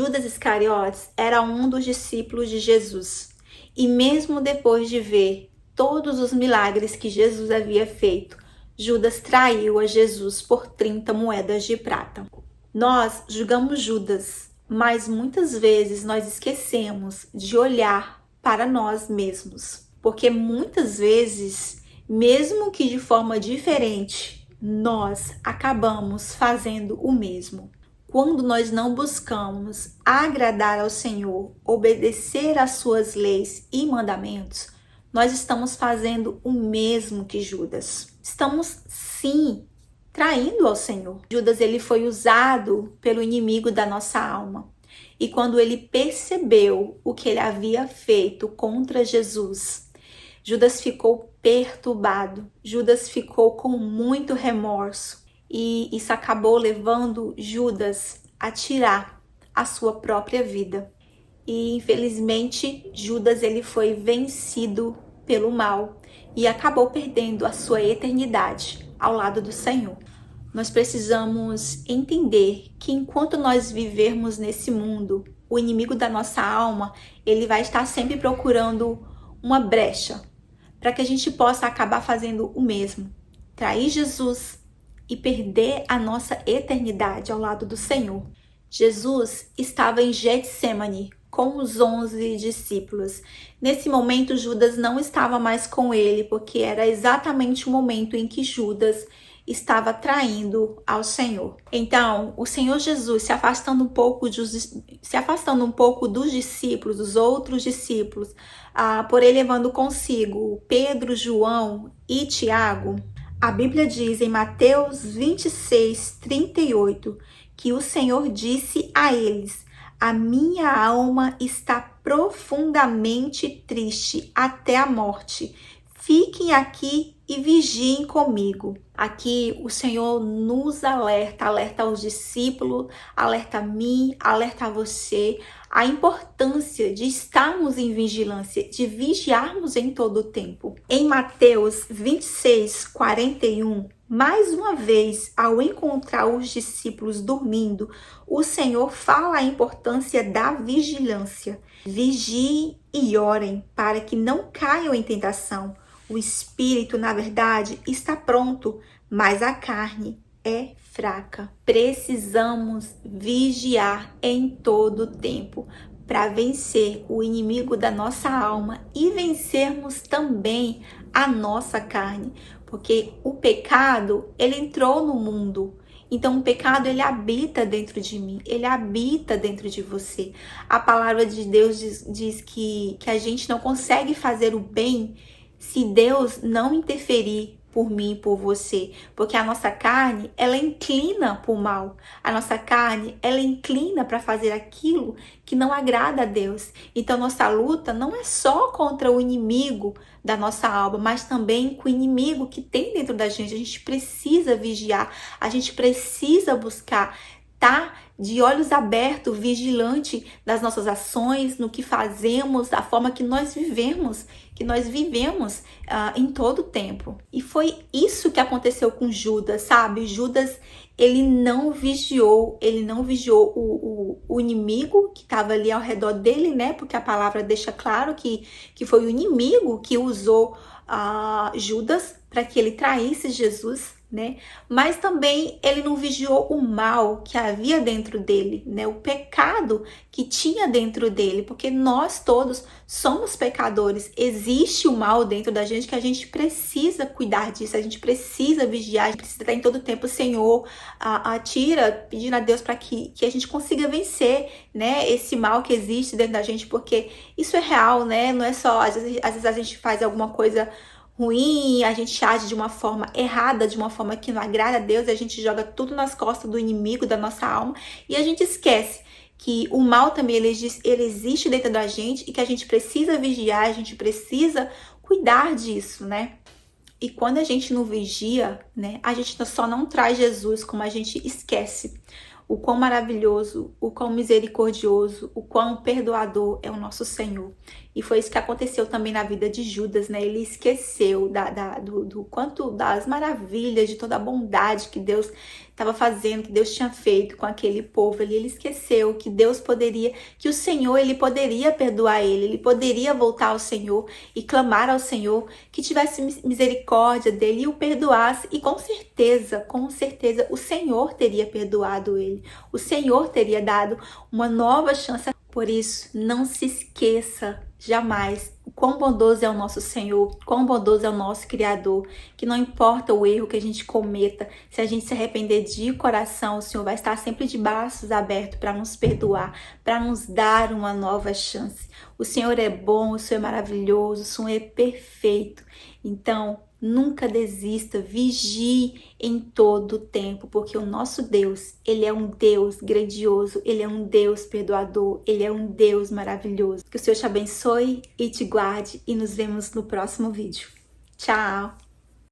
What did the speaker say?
Judas Iscariotes era um dos discípulos de Jesus. E mesmo depois de ver todos os milagres que Jesus havia feito, Judas traiu a Jesus por 30 moedas de prata. Nós julgamos Judas, mas muitas vezes nós esquecemos de olhar para nós mesmos. Porque muitas vezes, mesmo que de forma diferente, nós acabamos fazendo o mesmo. Quando nós não buscamos agradar ao Senhor, obedecer às suas leis e mandamentos, nós estamos fazendo o mesmo que Judas. Estamos, sim, traindo ao Senhor. Judas, ele foi usado pelo inimigo da nossa alma. E quando ele percebeu o que ele havia feito contra Jesus, Judas ficou perturbado. Judas ficou com muito remorso. E isso acabou levando Judas a tirar a sua própria vida. E infelizmente Judas ele foi vencido pelo mal e acabou perdendo a sua eternidade ao lado do Senhor. Nós precisamos entender que enquanto nós vivermos nesse mundo, o inimigo da nossa alma, ele vai estar sempre procurando uma brecha para que a gente possa acabar fazendo o mesmo. Trair Jesus e perder a nossa eternidade ao lado do Senhor. Jesus estava em Getsêmani com os 11 discípulos. Nesse momento, Judas não estava mais com ele, porque era exatamente o momento em que Judas estava traindo ao Senhor. Então, o Senhor Jesus se afastando um pouco dos discípulos, dos outros discípulos, por ele levando consigo Pedro, João e Tiago. A Bíblia diz em Mateus 26, 38, que o Senhor disse a eles: a minha alma está profundamente triste até a morte. Fiquem aqui e vigiem comigo. Aqui o Senhor nos alerta aos discípulos, alerta a mim, alerta a você, a importância de estarmos em vigilância, de vigiarmos em todo o tempo. Em Mateus 26, 41, mais uma vez, ao encontrar os discípulos dormindo, o Senhor fala a importância da vigilância. Vigiem e orem para que não caiam em tentação. O espírito, na verdade, está pronto, mas a carne é fraca. Precisamos vigiar em todo o tempo para vencer o inimigo da nossa alma e vencermos também a nossa carne, porque o pecado, ele entrou no mundo. Então o pecado, ele habita dentro de mim, ele habita dentro de você. A palavra de Deus diz que a gente não consegue fazer o bem se Deus não interferir por mim e por você, porque a nossa carne, ela inclina para o mal, a nossa carne, ela inclina para fazer aquilo que não agrada a Deus. Então nossa luta não é só contra o inimigo da nossa alma, mas também com o inimigo que tem dentro da gente. A gente precisa vigiar, a gente precisa buscar tá de olhos abertos, vigilante das nossas ações, no que fazemos, da forma que nós vivemos em todo o tempo. E foi isso que aconteceu com Judas, sabe? Judas, ele não vigiou o inimigo que estava ali ao redor dele, né? Porque a palavra deixa claro que foi o inimigo que usou Judas para que ele traísse Jesus, né? Mas também ele não vigiou o mal que havia dentro dele, né? O pecado que tinha dentro dele, porque nós todos somos pecadores. Existe o mal dentro da gente que a gente precisa cuidar disso, a gente precisa vigiar, a gente precisa estar em todo tempo, Senhor, pedindo a Deus para que a gente consiga vencer, né? Esse mal que existe dentro da gente, porque isso é real, né? Não é só, às vezes a gente faz alguma coisa ruim, a gente age de uma forma errada, de uma forma que não agrada a Deus, e a gente joga tudo nas costas do inimigo da nossa alma e a gente esquece que o mal também ele existe dentro da gente e que a gente precisa vigiar, a gente precisa cuidar disso, né? E quando a gente não vigia, né, a gente só não traz Jesus, como a gente esquece o quão maravilhoso, o quão misericordioso, o quão perdoador é o nosso Senhor. E foi isso que aconteceu também na vida de Judas, né? Ele esqueceu do quanto, das maravilhas, de toda a bondade que Deus estava fazendo, que Deus tinha feito com aquele povo ali. Ele esqueceu que Deus poderia, que o Senhor, ele poderia perdoar ele poderia voltar ao Senhor e clamar ao Senhor, que tivesse misericórdia dele e o perdoasse. E com certeza, o Senhor teria perdoado ele. O Senhor teria dado uma nova chance. Por isso, não se esqueça jamais o quão bondoso é o nosso Senhor, quão bondoso é o nosso Criador, que não importa o erro que a gente cometa, se a gente se arrepender de coração, o Senhor vai estar sempre de braços abertos para nos perdoar, para nos dar uma nova chance. O Senhor é bom, o Senhor é maravilhoso, o Senhor é perfeito. Então, nunca desista, vigie em todo o tempo, porque o nosso Deus, ele é um Deus grandioso, ele é um Deus perdoador, ele é um Deus maravilhoso. Que o Senhor te abençoe e te guarde e nos vemos no próximo vídeo. Tchau!